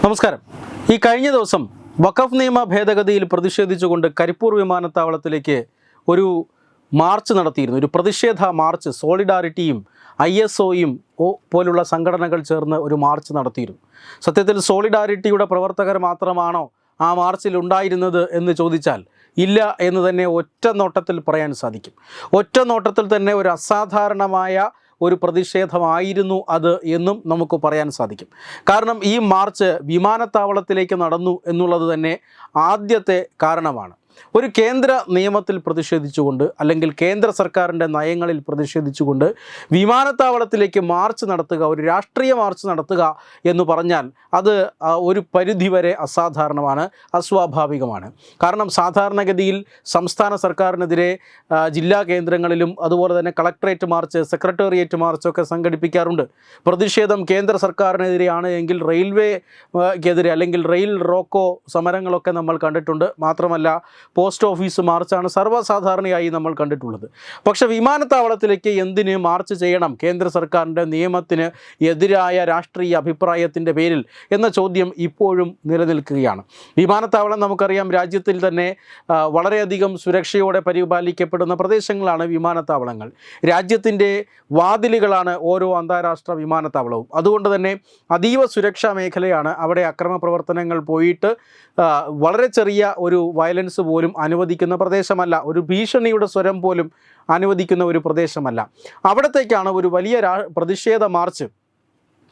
നമസ്കാരം. ഈ കഴിഞ്ഞ ദിവസം വഖഫ് നിയമ ഭേദഗതിയിൽ പ്രതിഷേധിച്ചുകൊണ്ട് കരിപ്പൂർ വിമാനത്താവളത്തിലേക്ക് ഒരു മാർച്ച് നടത്തിയിരുന്നു. ഒരു പ്രതിഷേധ മാർച്ച്. സോളിഡാരിറ്റിയും ISOയും പോലുള്ള സംഘടനകൾ ചേർന്ന് ഒരു മാർച്ച് നടത്തിയിരുന്നു. സത്യത്തിൽ സോളിഡാരിറ്റിയുടെ പ്രവർത്തകർ മാത്രമാണോ ആ മാർച്ചിൽ ഉണ്ടായിരുന്നത് എന്ന് ചോദിച്ചാൽ ഇല്ല എന്ന് തന്നെ ഒറ്റ നോട്ടത്തിൽ പറയാൻ സാധിക്കും. ഒറ്റ നോട്ടത്തിൽ തന്നെ ഒരു അസാധാരണമായ ഒരു പ്രതിഷേധമായിരുന്നു അത് എന്നും നമുക്ക് പറയാൻ സാധിക്കും. കാരണം ഈ മാർച്ച് വിമാനത്താവളത്തിലേക്ക് നടന്നു എന്നുള്ളത് തന്നെ ആദ്യത്തെ കാരണമാണ്. ഒരു കേന്ദ്ര നിയമത്തിൽ പ്രതിഷേധിച്ചുകൊണ്ട് അല്ലെങ്കിൽ കേന്ദ്ര സർക്കാരിൻ്റെ നയങ്ങളിൽ പ്രതിഷേധിച്ചുകൊണ്ട് വിമാനത്താവളത്തിലേക്ക് മാർച്ച് നടത്തുക, ഒരു രാഷ്ട്രീയ മാർച്ച് നടത്തുക എന്ന് പറഞ്ഞാൽ അത് ഒരു പരിധിവരെ അസാധാരണമാണ്, അസ്വാഭാവികമാണ്. കാരണം സാധാരണഗതിയിൽ സംസ്ഥാന സർക്കാരിനെതിരെ ജില്ലാ കേന്ദ്രങ്ങളിലും അതുപോലെ തന്നെ കളക്ടറേറ്റ് മാർച്ച്, സെക്രട്ടേറിയറ്റ് മാർച്ചൊക്കെ സംഘടിപ്പിക്കാറുണ്ട്. പ്രതിഷേധം കേന്ദ്ര സർക്കാരിനെതിരെയാണ് എങ്കിൽ റെയിൽവേക്കെതിരെ അല്ലെങ്കിൽ റെയിൽ റോക്കോ സമരങ്ങളൊക്കെ നമ്മൾ കണ്ടിട്ടുണ്ട്. മാത്രമല്ല പോസ്റ്റ് ഓഫീസ് മാർച്ചാണ് സർവ്വസാധാരണയായി നമ്മൾ കണ്ടിട്ടുള്ളത്. പക്ഷേ വിമാനത്താവളത്തിലേക്ക് എന്തിന് മാർച്ച് ചെയ്യണം കേന്ദ്ര സർക്കാരിൻ്റെ നിയമത്തിന് എതിരായ രാഷ്ട്രീയ അഭിപ്രായത്തിൻ്റെ പേരിൽ എന്ന ചോദ്യം ഇപ്പോഴും നിലനിൽക്കുകയാണ്. വിമാനത്താവളം നമുക്കറിയാം, രാജ്യത്തിൽ തന്നെ വളരെയധികം സുരക്ഷയോടെ പരിപാലിക്കപ്പെടുന്ന പ്രദേശങ്ങളാണ് വിമാനത്താവളങ്ങൾ. രാജ്യത്തിൻ്റെ വാതിലുകളാണ് ഓരോ അന്താരാഷ്ട്ര വിമാനത്താവളവും. അതുകൊണ്ട് തന്നെ അതീവ സുരക്ഷാ മേഖലയാണ്. അവിടെ അക്രമ പ്രവർത്തനങ്ങൾ പോയിട്ട് വളരെ ചെറിയ ഒരു വയലൻസ് പോലും അനുവദിക്കുന്ന പ്രദേശമല്ല, ഒരു ഭീഷണിയുടെ സ്വരം പോലും അനുവദിക്കുന്ന ഒരു പ്രദേശമല്ല. അവിടത്തേക്കാണ് ഒരു വലിയ പ്രതിഷേധ മാർച്ച്,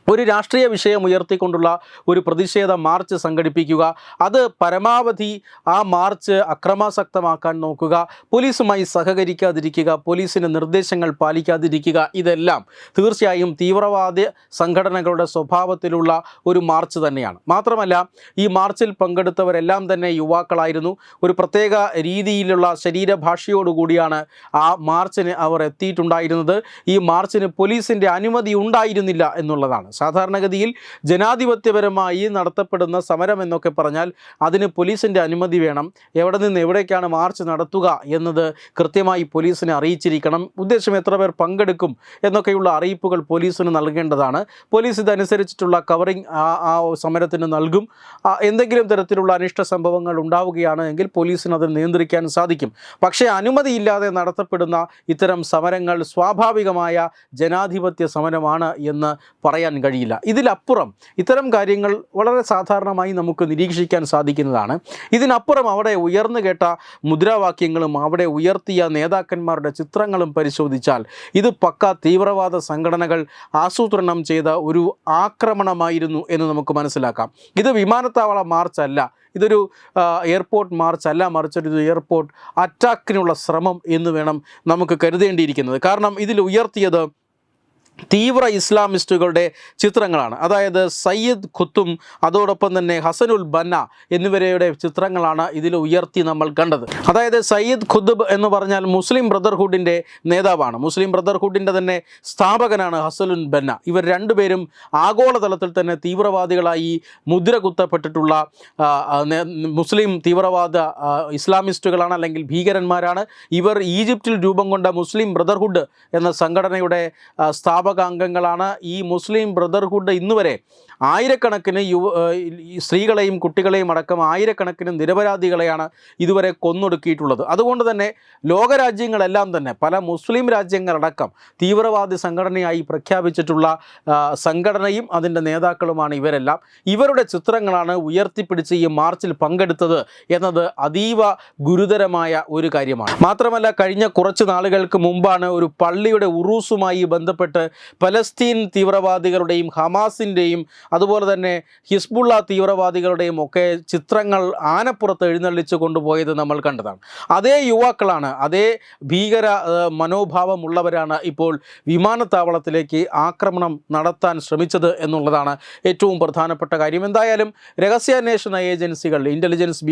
ഒരു രാഷ്ട്രീയ വിഷയം ഉയർത്തിക്കൊണ്ടുള്ള ഒരു പ്രതിഷേധ മാർച്ച് സംഘടിപ്പിക്കുക. അത് പരമാവധി ആ മാർച്ച് അക്രമാസക്തമാക്കാൻ നോക്കുക, പോലീസുമായി സഹകരിക്കാതിരിക്കുക, പോലീസിൻ്റെ നിർദ്ദേശങ്ങൾ പാലിക്കാതിരിക്കുക, ഇതെല്ലാം തീർച്ചയായും തീവ്രവാദ സംഘടനകളുടെ സ്വഭാവത്തിലുള്ള ഒരു മാർച്ച് തന്നെയാണ്. മാത്രമല്ല ഈ മാർച്ചിൽ പങ്കെടുത്തവരെല്ലാം തന്നെ യുവാക്കളായിരുന്നു. ഒരു പ്രത്യേക രീതിയിലുള്ള ശരീരഭാഷയോടുകൂടിയാണ് ആ മാർച്ചിന് അവർ എത്തിയിട്ടുണ്ടായിരുന്നത്. ഈ മാർച്ചിന് പോലീസിൻ്റെ അനുമതി ഉണ്ടായിരുന്നില്ല എന്നുള്ളതാണ്. സാധാരണഗതിയിൽ ജനാധിപത്യപരമായി നടത്തപ്പെടുന്ന സമരം എന്നൊക്കെ പറഞ്ഞാൽ അതിന് പോലീസിൻ്റെ അനുമതി വേണം. എവിടെ നിന്ന് എവിടേക്കാണ് മാർച്ച് നടത്തുക എന്നത് കൃത്യമായി പോലീസിനെ അറിയിച്ചിരിക്കണം. ഉദ്ദേശം എത്ര പേർ പങ്കെടുക്കും എന്നൊക്കെയുള്ള അറിയിപ്പുകൾ പോലീസിന് നൽകേണ്ടതാണ്. പോലീസ് ഇതനുസരിച്ചിട്ടുള്ള കവറിങ് ആ സമരത്തിന് നൽകും. എന്തെങ്കിലും തരത്തിലുള്ള അനിഷ്ട സംഭവങ്ങൾ ഉണ്ടാവുകയാണ് എങ്കിൽ പോലീസിന് അത് നിയന്ത്രിക്കാൻ സാധിക്കും. പക്ഷേ അനുമതിയില്ലാതെ നടത്തപ്പെടുന്ന ഇത്തരം സമരങ്ങൾ സ്വാഭാവികമായ ജനാധിപത്യ സമരമാണ് എന്ന് പറയാൻ കഴിയില്ല. ഇതിലപ്പുറം ഇത്തരം കാര്യങ്ങൾ വളരെ സാധാരണമായി നമുക്ക് നിരീക്ഷിക്കാൻ സാധിക്കുന്നതാണ്. ഇതിനപ്പുറം അവിടെ ഉയർന്നു കേട്ട മുദ്രാവാക്യങ്ങളും അവിടെ ഉയർത്തിയ നേതാക്കന്മാരുടെ ചിത്രങ്ങളും പരിശോധിച്ചാൽ ഇത് പക്ക തീവ്രവാദ സംഘടനകൾ ആസൂത്രണം ചെയ്ത ഒരു ആക്രമണമായിരുന്നു എന്ന് നമുക്ക് മനസ്സിലാക്കാം. ഇത് വിമാനത്താവള മാർച്ച് അല്ല, ഇതൊരു എയർപോർട്ട് മാർച്ച് അല്ല, മറിച്ചൊരു എയർപോർട്ട് അറ്റാക്കിനുള്ള ശ്രമം എന്ന് വേണം നമുക്ക് കരുതേണ്ടിയിരിക്കുന്നത്. കാരണം ഇതിൽ ഉയർത്തിയത് തീവ്ര ഇസ്ലാമിസ്റ്റുകളുടെ ചിത്രങ്ങളാണ്. അതായത് സയ്യിദ് ഖുത്തും അതോടൊപ്പം തന്നെ ഹസനുൽ ബന്ന എന്നിവരുടെ ചിത്രങ്ങളാണ് ഇതിൽ ഉയർത്തി നമ്മൾ കണ്ടത്. അതായത് സയ്യിദ് ഖുത്തുബ് എന്ന് പറഞ്ഞാൽ മുസ്ലിം ബ്രദർഹുഡിൻ്റെ നേതാവാണ്. മുസ്ലിം ബ്രദർഹുഡിൻ്റെ തന്നെ സ്ഥാപകനാണ് ഹസനുൽ ബന്ന. ഇവർ രണ്ടുപേരും ആഗോളതലത്തിൽ തന്നെ തീവ്രവാദികളായി മുദ്ര കുത്തപ്പെട്ടിട്ടുള്ള മുസ്ലിം തീവ്രവാദ ഇസ്ലാമിസ്റ്റുകളാണ്, അല്ലെങ്കിൽ ഭീകരന്മാരാണ്. ഇവർ ഈജിപ്തിൽ രൂപം കൊണ്ട മുസ്ലിം ബ്രദർഹുഡ് എന്ന സംഘടനയുടെ സ്ഥാപകാംഗങ്ങളാണ്. ഈ മുസ്ലിം ബ്രദർഹുഡ് ഇന്നുവരെ ആയിരക്കണക്കിന് സ്ത്രീകളെയും കുട്ടികളെയും അടക്കം ആയിരക്കണക്കിന് നിരപരാധികളെയാണ് ഇതുവരെ കൊന്നൊടുക്കിയിട്ടുള്ളത്. അതുകൊണ്ട് തന്നെ ലോകരാജ്യങ്ങളെല്ലാം തന്നെ പല മുസ്ലിം രാജ്യങ്ങളടക്കം തീവ്രവാദി സംഘടനയായി പ്രഖ്യാപിച്ചിട്ടുള്ള സംഘടനയും അതിൻ്റെ നേതാക്കളുമാണ് ഇവരെല്ലാം. ഇവരുടെ ചിത്രങ്ങളാണ് ഉയർത്തിപ്പിടിച്ച് ഈ മാർച്ചിൽ പങ്കെടുത്തത് എന്നത് അതീവ ഗുരുതരമായ ഒരു കാര്യമാണ്. മാത്രമല്ല കഴിഞ്ഞ കുറച്ച് നാളുകൾക്ക് മുമ്പാണ് ഒരു പള്ളിയുടെ ഉറൂസുമായി ബന്ധപ്പെട്ട് പലസ്തീൻ തീവ്രവാദികളുടെയും ഹമാസിൻ്റെയും അതുപോലെ തന്നെ ഹിസ്ബുള്ള തീവ്രവാദികളുടെയും ഒക്കെ ചിത്രങ്ങൾ ആനപ്പുറത്ത് എഴുന്നള്ളിച്ച് കൊണ്ടുപോയത് നമ്മൾ കണ്ടതാണ്. അതേ യുവാക്കളാണ്, അതേ ഭീകര മനോഭാവമുള്ളവരാണ് ഇപ്പോൾ വിമാനത്താവളത്തിലേക്ക് ആക്രമണം നടത്താൻ ശ്രമിച്ചത് എന്നുള്ളതാണ് ഏറ്റവും പ്രധാനപ്പെട്ട കാര്യം. എന്തായാലും രഹസ്യാന്വേഷണ ഏജൻസികൾ, ഇൻ്റലിജൻസ്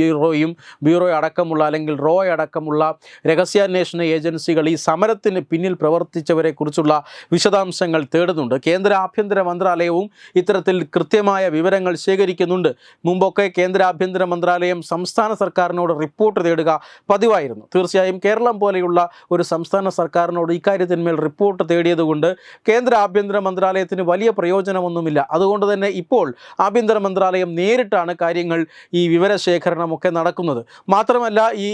ബ്യൂറോ അടക്കമുള്ള അല്ലെങ്കിൽ റോ അടക്കമുള്ള രഹസ്യാന്വേഷണ ഏജൻസികൾ ഈ സമരത്തിന് പിന്നിൽ പ്രവർത്തിച്ചവരെക്കുറിച്ചുള്ള വിശദാംശ വിശദാംശങ്ങൾ തേടുന്നുണ്ട്. കേന്ദ്ര ആഭ്യന്തര മന്ത്രാലയവും ഇത്തരത്തിൽ കൃത്യമായ വിവരങ്ങൾ ശേഖരിക്കുന്നുണ്ട്. മുമ്പൊക്കെ കേന്ദ്ര ആഭ്യന്തര മന്ത്രാലയം സംസ്ഥാന സർക്കാരിനോട് റിപ്പോർട്ട് തേടുക പതിവായിരുന്നു. തീർച്ചയായും കേരളം പോലെയുള്ള ഒരു സംസ്ഥാന സർക്കാരിനോട് ഇക്കാര്യത്തിന്മേൽ റിപ്പോർട്ട് തേടിയതുകൊണ്ട് കേന്ദ്ര ആഭ്യന്തര മന്ത്രാലയത്തിന് വലിയ പ്രയോജനമൊന്നുമില്ല. അതുകൊണ്ട് തന്നെ ഇപ്പോൾ ആഭ്യന്തര മന്ത്രാലയം നേരിട്ടാണ് കാര്യങ്ങൾ ഈ വിവരശേഖരണമൊക്കെ നടക്കുന്നത്. മാത്രമല്ല, ഈ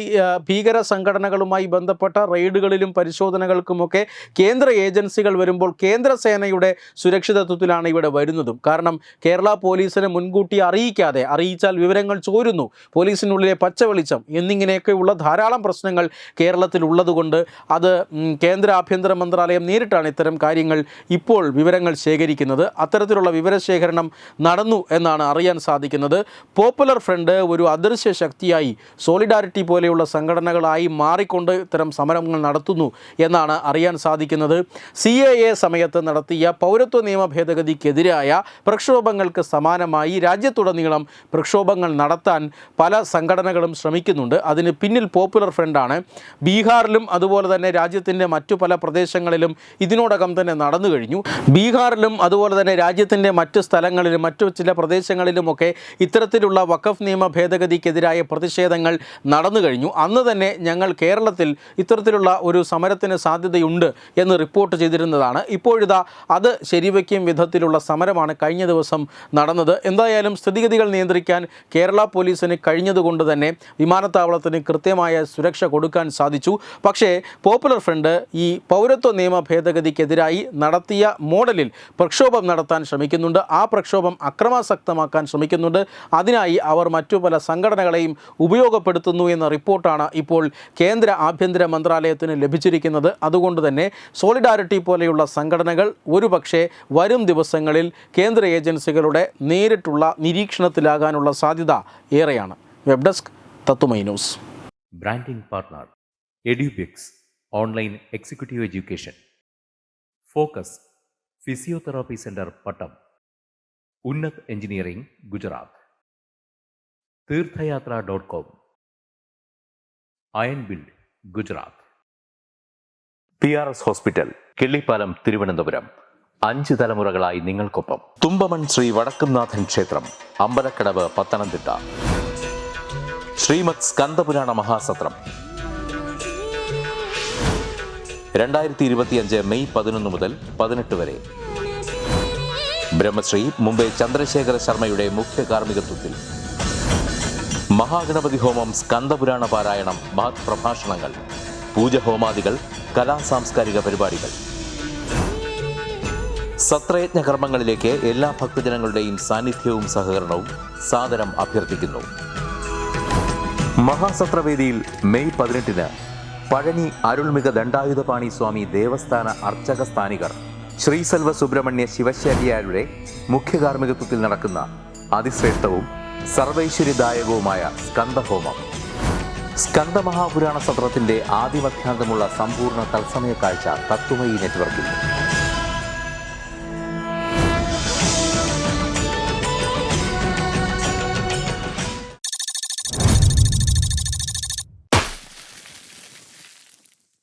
ഭീകര സംഘടനകളുമായി ബന്ധപ്പെട്ട റെയ്ഡുകളിലും പരിശോധനകൾക്കുമൊക്കെ കേന്ദ്ര ഏജൻസികൾ വരുമ്പോൾ കേന്ദ്ര സേനയുടെ സുരക്ഷിതത്വത്തിലാണ് ഇവിടെ വരുന്നതും. കാരണം കേരള പോലീസിനെ മുൻകൂട്ടി അറിയിച്ചാൽ വിവരങ്ങൾ ചോരുന്നു, പോലീസിനുള്ളിലെ പച്ചവെളിച്ചം എന്നിങ്ങനെയൊക്കെയുള്ള ധാരാളം പ്രശ്നങ്ങൾ കേരളത്തിൽ ഉള്ളതുകൊണ്ട് അത് കേന്ദ്ര ആഭ്യന്തര മന്ത്രാലയം നേരിട്ടാണ് ഇത്തരം കാര്യങ്ങൾ ഇപ്പോൾ വിവരങ്ങൾ ശേഖരിക്കുന്നത്. അത്തരത്തിലുള്ള വിവരശേഖരണം നടന്നു എന്നാണ് അറിയാൻ സാധിക്കുന്നത്. പോപ്പുലർ ഫ്രണ്ട് ഒരു അദൃശ്യ ശക്തിയായി സോളിഡാരിറ്റി പോലെയുള്ള സംഘടനകളായി മാറിക്കൊണ്ട് ഇത്തരം സമരങ്ങൾ നടത്തുന്നു എന്നാണ് അറിയാൻ സാധിക്കുന്നത്. CAA സമയത്ത് നടത്തിയ പൗരത്വ നിയമ ഭേദഗതിക്കെതിരായ പ്രക്ഷോഭങ്ങൾക്ക് സമാനമായി രാജ്യത്തുടനീളം പ്രക്ഷോഭങ്ങൾ നടത്താൻ പല സംഘടനകളും ശ്രമിക്കുന്നുണ്ട്. അതിന് പിന്നിൽ പോപ്പുലർ ഫ്രണ്ടാണ്. ബീഹാറിലും അതുപോലെ തന്നെ രാജ്യത്തിൻ്റെ മറ്റു പല പ്രദേശങ്ങളിലും ഇതിനോടകം തന്നെ നടന്നു കഴിഞ്ഞു. ബീഹാറിലും അതുപോലെ തന്നെ രാജ്യത്തിൻ്റെ മറ്റു സ്ഥലങ്ങളിലും മറ്റു ചില പ്രദേശങ്ങളിലുമൊക്കെ ഇത്തരത്തിലുള്ള വഖഫ് നിയമ ഭേദഗതിക്കെതിരായ പ്രതിഷേധങ്ങൾ നടന്നു കഴിഞ്ഞു. അന്ന് തന്നെ ഞങ്ങൾ കേരളത്തിൽ ഇത്തരത്തിലുള്ള ഒരു സമരത്തിന് സാധ്യതയുണ്ട് എന്ന് റിപ്പോർട്ട് ചെയ്തിരുന്നതാണ്. ഇപ്പോഴിതാ അത് ശരിവയ്ക്കും വിധത്തിലുള്ള സമരമാണ് കഴിഞ്ഞ ദിവസം നടന്നത്. എന്തായാലും സ്ഥിതിഗതികൾ നിയന്ത്രിക്കാൻ കേരള പോലീസിന് കഴിഞ്ഞതുകൊണ്ട് തന്നെ വിമാനത്താവളത്തിന് കൃത്യമായ സുരക്ഷ കൊടുക്കാൻ സാധിച്ചു. പക്ഷേ പോപ്പുലർ ഫ്രണ്ട് ഈ പൗരത്വ നിയമ ഭേദഗതിക്കെതിരായി നടത്തിയ മോഡലിൽ പ്രക്ഷോഭം നടത്താൻ ശ്രമിക്കുന്നുണ്ട്. ആ പ്രക്ഷോഭം അക്രമാസക്തമാക്കാൻ ശ്രമിക്കുന്നുണ്ട്. അതിനായി അവർ മറ്റു പല സംഘടനകളെയും ഉപയോഗപ്പെടുത്തുന്നു എന്ന റിപ്പോർട്ടാണ് ഇപ്പോൾ കേന്ദ്ര ആഭ്യന്തര മന്ത്രാലയത്തിന് ലഭിച്ചിരിക്കുന്നത്. അതുകൊണ്ട് തന്നെ സോളിഡാരിറ്റി പോലെയുള്ള സംഘടനകൾ ഒരുപക്ഷെ വരും ദിവസങ്ങളിൽ കേന്ദ്ര ഏജൻസികളുടെ നേരിട്ടുള്ള നിരീക്ഷണത്തിലാകാനുള്ള സാധ്യത ഏറെയാണ്. വെബ് ഡെസ്ക് തത്തുമൈ news. Branding partner Edubix online executive education, focus physiotherapy centre Pattom, Unnath engineering Gujarat, തീർത്ഥയാത്ര.com, iron build Gujarat, PRS hospital Killippalam Thiruvananthapuram. 5 തലമുറകളായി നിങ്ങൾക്കൊപ്പം. തുമ്പമൺ ശ്രീ വടക്കുംനാഥൻ ക്ഷേത്രം, അമ്പലക്കടവ്, പത്തനംതിട്ട. ശ്രീമദ് സ്കന്ദപുരാണ മഹാസത്രം 2025 മെയ് 11 മുതൽ 18 വരെ. ബ്രഹ്മശ്രീ മുംബൈ ചന്ദ്രശേഖര ശർമ്മയുടെ മുഖ്യ കാർമ്മികത്വത്തിൽ മഹാഗണപതി ഹോമം, സ്കന്ദപുരാണ പാരായണം, മഹത് പ്രഭാഷണങ്ങൾ, പൂജഹോമാദികൾ, കലാസാംസ്കാരിക പരിപാടികൾ. സത്രയജ്ഞ കർമ്മങ്ങളിലേക്ക് എല്ലാ ഭക്തജനങ്ങളുടെയും സാന്നിധ്യവും സഹകരണവും സാദരം അഭ്യർത്ഥിക്കുന്നു. മഹാസത്രവേദിയിൽ മെയ് 18 പഴനി അരുൾമിക ദണ്ഡായുധപാണി സ്വാമി ദേവസ്ഥാന അർച്ചക സ്ഥാനികർ ശ്രീസെൽവ സുബ്രഹ്മണ്യ ശിവശാരിയാരുടെ മുഖ്യ കാർമ്മികത്വത്തിൽ നടക്കുന്ന അതിശ്രേഷ്ഠവും സർവൈശ്വര്യദായകവുമായ സ്കന്ദഹോമം. സ്കന്ദമഹാപുരാണ സത്രത്തിന്റെ ആദിമധ്യാന്തമുള്ള സമ്പൂർണ്ണ തത്സമയ കാഴ്ച തത്വമയി നെറ്റ്വർക്കിൽ.